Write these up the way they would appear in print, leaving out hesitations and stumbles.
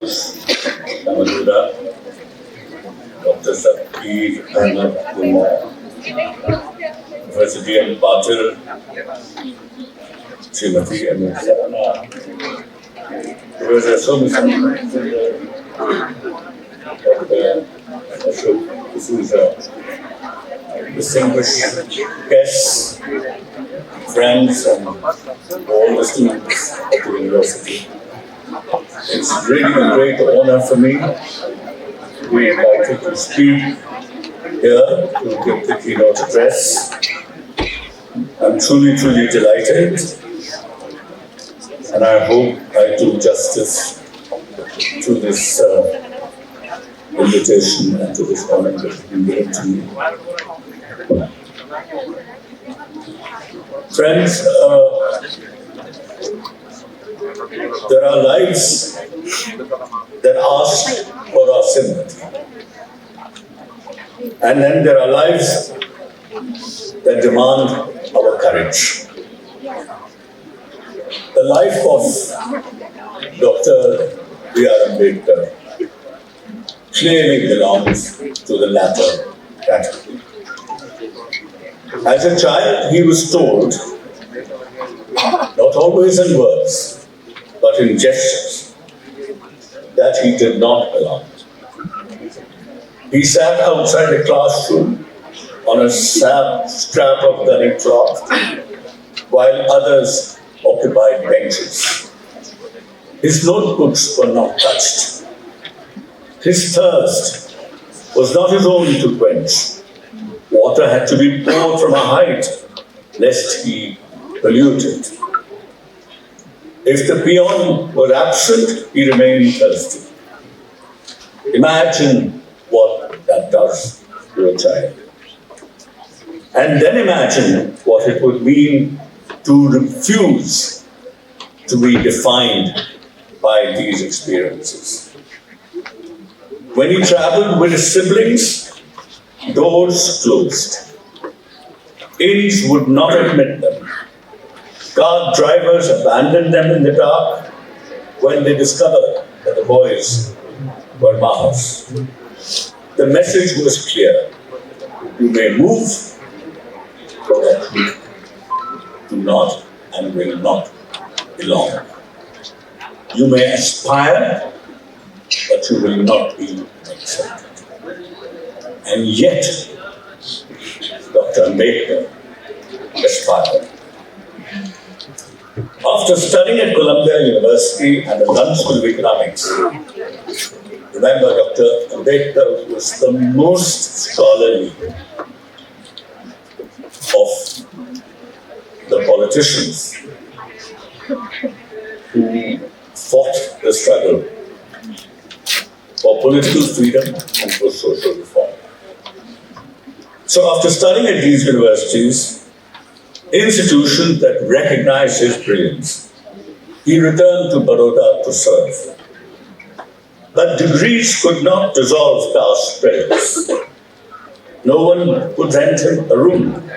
Dr. Sabir Ahmed Kumar, University and Patil, Srimati Ambedkar. There was a so much this is a distinguished guests, friends, and all the students at the university. It's really a great honor for me to be invited to speak here to give the keynote address. I'm truly delighted, and I hope I do justice to this invitation and to this honor that has been given to me. Friends, there are lives that ask for our sympathy. And then there are lives that demand our courage. The life of Dr. B.R. Ambedkar clearly belongs to the latter category. As a child, he was told, not always in words, but in gestures, that he did not belong. He sat outside the classroom on a strap of gunny cloth, while others occupied benches. His notebooks were not touched. His thirst was not his own to quench. Water had to be poured from a height, lest he pollute it. If the peon was absent, he remained thirsty. Imagine what that does to a child. And then imagine what it would mean to refuse to be defined by these experiences. When he traveled with his siblings, doors closed. Inns would not admit them. Car drivers abandoned them in the dark when they discovered that the boys were Mahas. The message was clear. You may move, but you do not and will not belong. You may aspire, but you will not be accepted. And yet, Dr. Ambedkar aspired. After studying at Columbia University and the London School of Economics, remember Dr. Ambedkar was the most scholarly of the politicians who fought the struggle for political freedom and for social reform. So after studying at these universities, institutions that recognized his brilliance, he returned to Baroda to serve. But degrees could not dissolve caste prejudice. No one could rent him a room.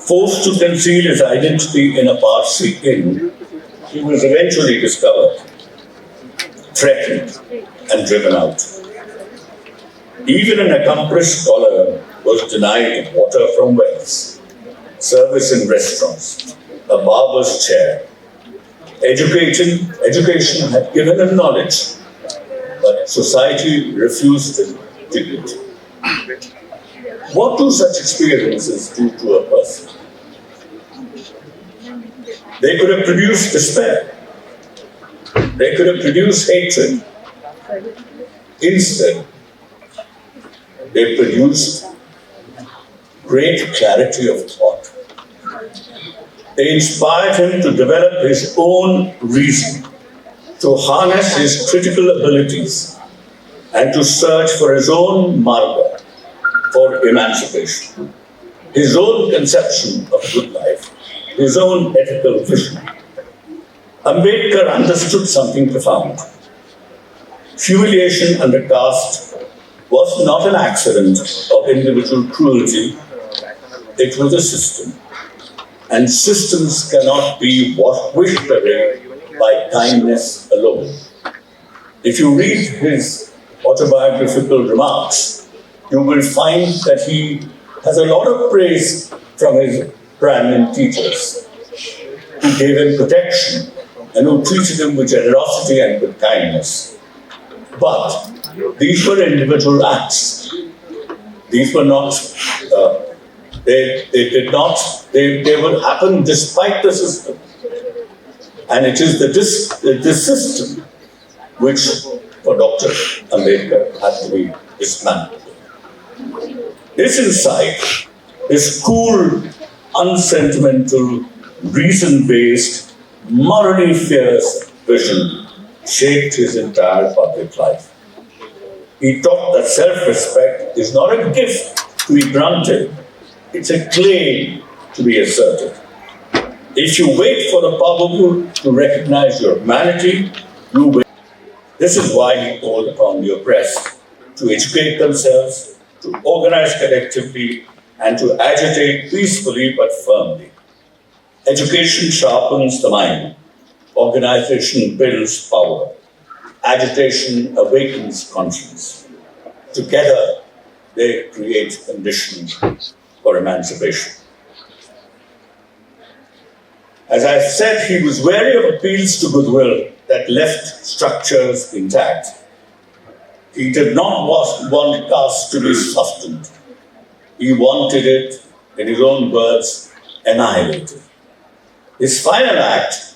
Forced to conceal his identity in a Parsi inn, he was eventually discovered, threatened, and driven out. Even an accomplished scholar was denied water from wells, service in restaurants, a barber's chair. Education had given him knowledge, but society refused him dignity. What do such experiences do to a person? They could have produced despair. They could have produced hatred. Instead, they produced great clarity of thought. They inspired him to develop his own reason, to harness his critical abilities, and to search for his own marga, for emancipation, his own conception of good life, his own ethical vision. Ambedkar understood something profound. Humiliation under caste was not an accident of individual cruelty, it was a system. And systems cannot be wished away by kindness alone. If you read his autobiographical remarks, you will find that he has a lot of praise from his Brahmin teachers, who gave him protection and who treated him with generosity and with kindness. But these were individual acts. These were not, they would happen despite the system. And it is the system which, for Dr. Ambedkar, had to be dismantled. His insight, his cool, unsentimental, reason-based, morally fierce vision shaped his entire public life. He taught that self-respect is not a gift to be granted, it's a claim to be asserted. If you wait for the powerful to recognize your humanity, you wait. This is why he called upon the oppressed to educate themselves, to organize collectively, and to agitate peacefully but firmly. Education sharpens the mind. Organization builds power. Agitation awakens conscience. Together, they create conditions for emancipation. As I said, he was wary of appeals to goodwill that left structures intact. He did not want caste to be softened. He wanted it, in his own words, annihilated. His final act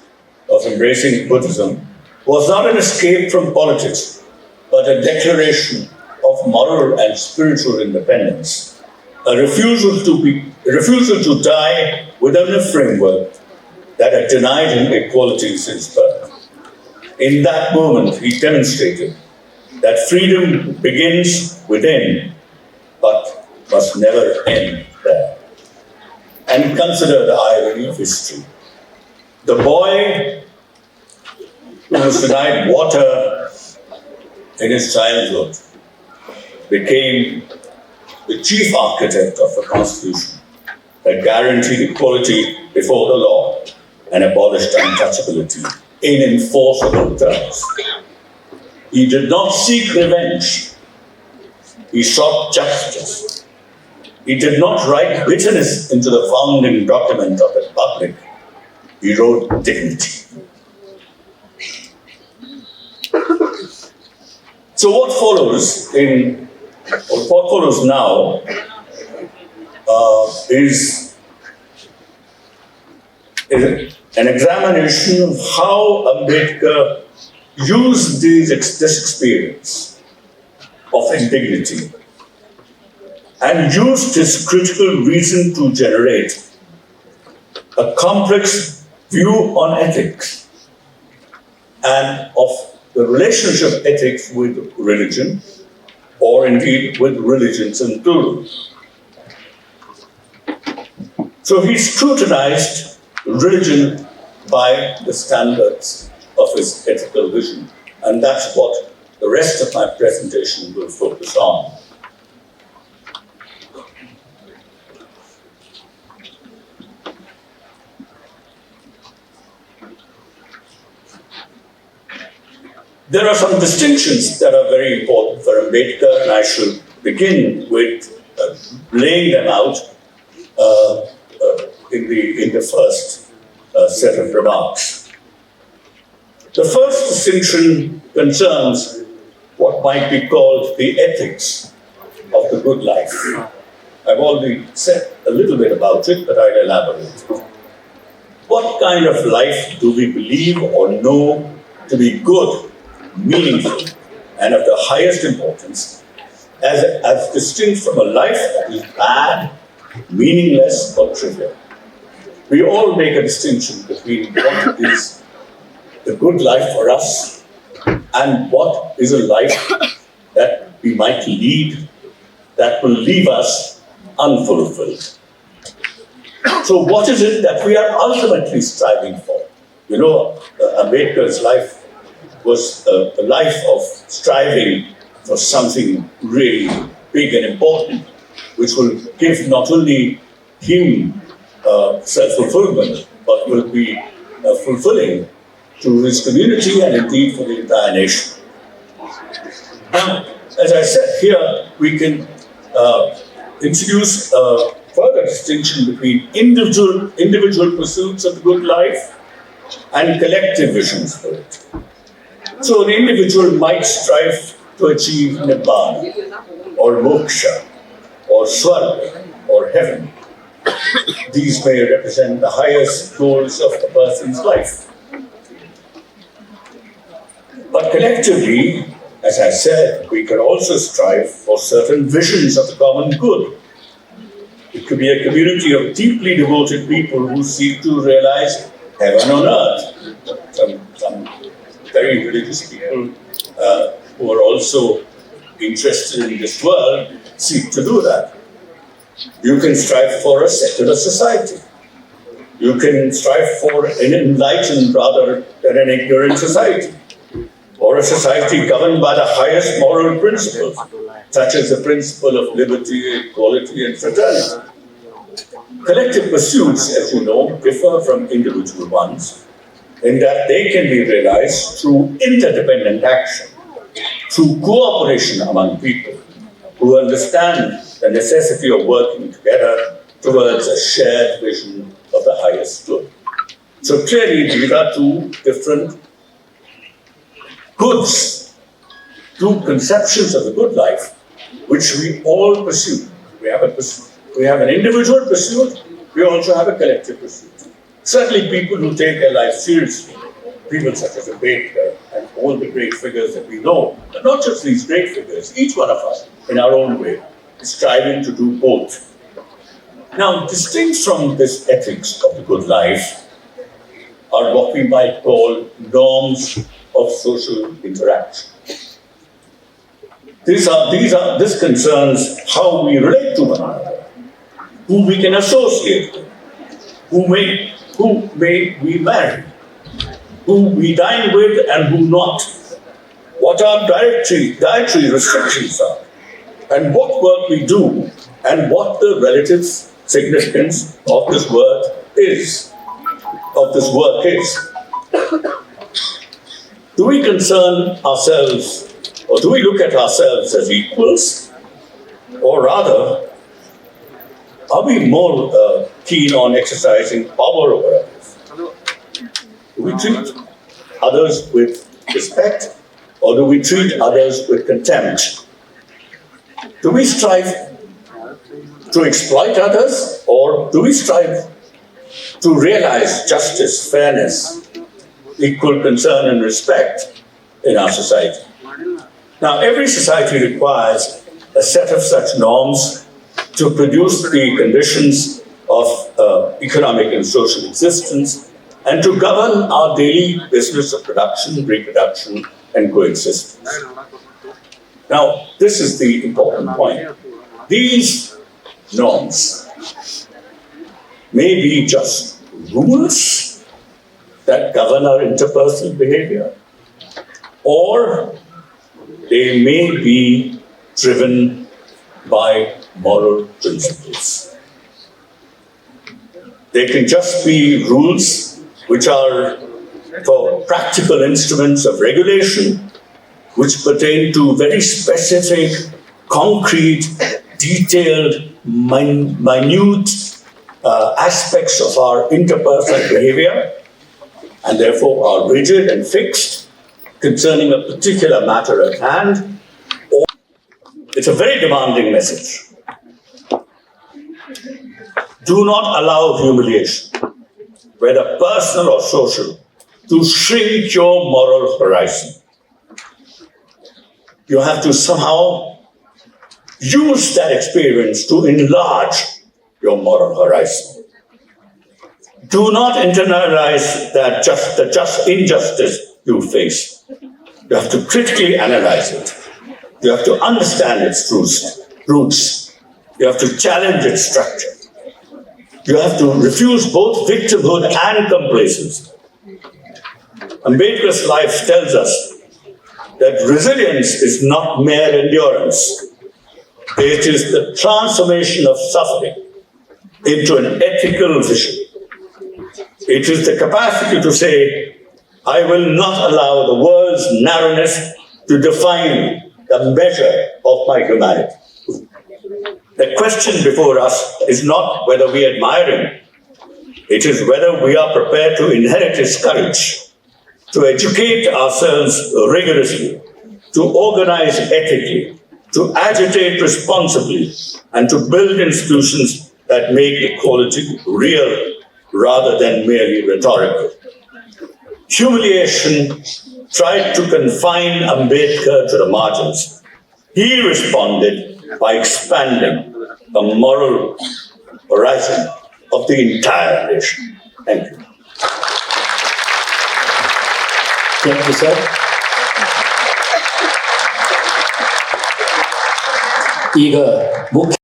of embracing Buddhism was not an escape from politics, but a declaration of moral and spiritual independence, a refusal to die within a framework that had denied him equality since birth. In that moment, he demonstrated that freedom begins within, but must never end there. And consider the irony of history. The boy who was denied water in his childhood became the chief architect of a constitution that guaranteed equality before the law and abolished untouchability in enforceable terms. He did not seek revenge. He sought justice. He did not write bitterness into the founding document of the republic. He wrote dignity. So what follows now is an examination of how Ambedkar used this experience of indignity and used his critical reason to generate a complex view on ethics and of the relationship of ethics with religion, or indeed with religions in plural. So he scrutinized religion by the standards of his ethical vision, and that's what the rest of my presentation will focus on. There are some distinctions that are very important for Ambedkar, and I shall begin with laying them out in the first set of remarks. The first distinction concerns what might be called the ethics of the good life. I've already said a little bit about it, but I'll elaborate. What kind of life do we believe or know to be good, meaningful, and of the highest importance, as distinct from a life that is bad, meaningless, or trivial? We all make a distinction between what is the good life for us and what is a life that we might lead that will leave us unfulfilled. So what is it that we are ultimately striving for? You know, Ambedkar's life was a life of striving for something really big and important, which will give not only him self-fulfillment, but will be fulfilling to his community and indeed for the entire nation. Now, as I said here, we can introduce a further distinction between individual pursuits of the good life and collective visions for it. So an individual might strive to achieve Nibbana, or Moksha, or Swarga, or heaven. These may represent the highest goals of a person's life. But collectively, as I said, we can also strive for certain visions of the common good. It could be a community of deeply devoted people who seek to realize heaven on earth. Some very religious people who are also interested in this world seek to do that. You can strive for a secular society. You can strive for an enlightened rather than an ignorant society, or a society governed by the highest moral principles, such as the principle of liberty, equality, and fraternity. Collective pursuits, as you know, differ from individual ones in that they can be realized through interdependent action, through cooperation among people who understand the necessity of working together towards a shared vision of the highest good. So clearly, these are two different goods, two conceptions of the good life, which we all pursue. We have an individual pursuit, we also have a collective pursuit. Certainly people who take their life seriously, people such as Ambedkar and all the great figures that we know, but not just these great figures, each one of us in our own way is striving to do both. Now, distinct from this ethics of the good life are what we might call norms of social interaction. This concerns how we relate to one another, who we can associate with, who may we marry, who we dine with and who not, what our dietary restrictions are, and what work we do, and what the relative significance of this work is. Do we concern ourselves, or do we look at ourselves as equals? Or rather, are we more keen on exercising power over others? Do we treat others with respect, or do we treat others with contempt? Do we strive to exploit others, or do we strive to realize justice, fairness, equal concern and respect in our society? Now, every society requires a set of such norms to produce the conditions of economic and social existence and to govern our daily business of production, reproduction, and coexistence. Now, this is the important point. These norms may be just rules that govern our interpersonal behavior, or they may be driven by moral principles. They can just be rules which are for practical instruments of regulation, which pertain to very specific, concrete, detailed, minute aspects of our interpersonal behavior, and therefore are rigid and fixed concerning a particular matter at hand. It's a very demanding message. Do not allow humiliation, whether personal or social, to shrink your moral horizon. You have to somehow use that experience to enlarge your moral horizon. Do not internalize the injustice you face. You have to critically analyze it. You have to understand its roots. You have to challenge its structure. You have to refuse both victimhood and complacency. Ambedkar's life tells us that resilience is not mere endurance. It is the transformation of suffering into an ethical vision. It is the capacity to say, I will not allow the world's narrowness to define me the measure of my humanity. The question before us is not whether we admire him. It is whether we are prepared to inherit his courage, to educate ourselves rigorously, to organize ethically, to agitate responsibly, and to build institutions that make equality real rather than merely rhetorical. Humiliation tried to confine Ambedkar to the margins. He responded by expanding the moral horizon of the entire nation. Thank you. Thank you, sir. ಈಗ ಮುಖ್ಯ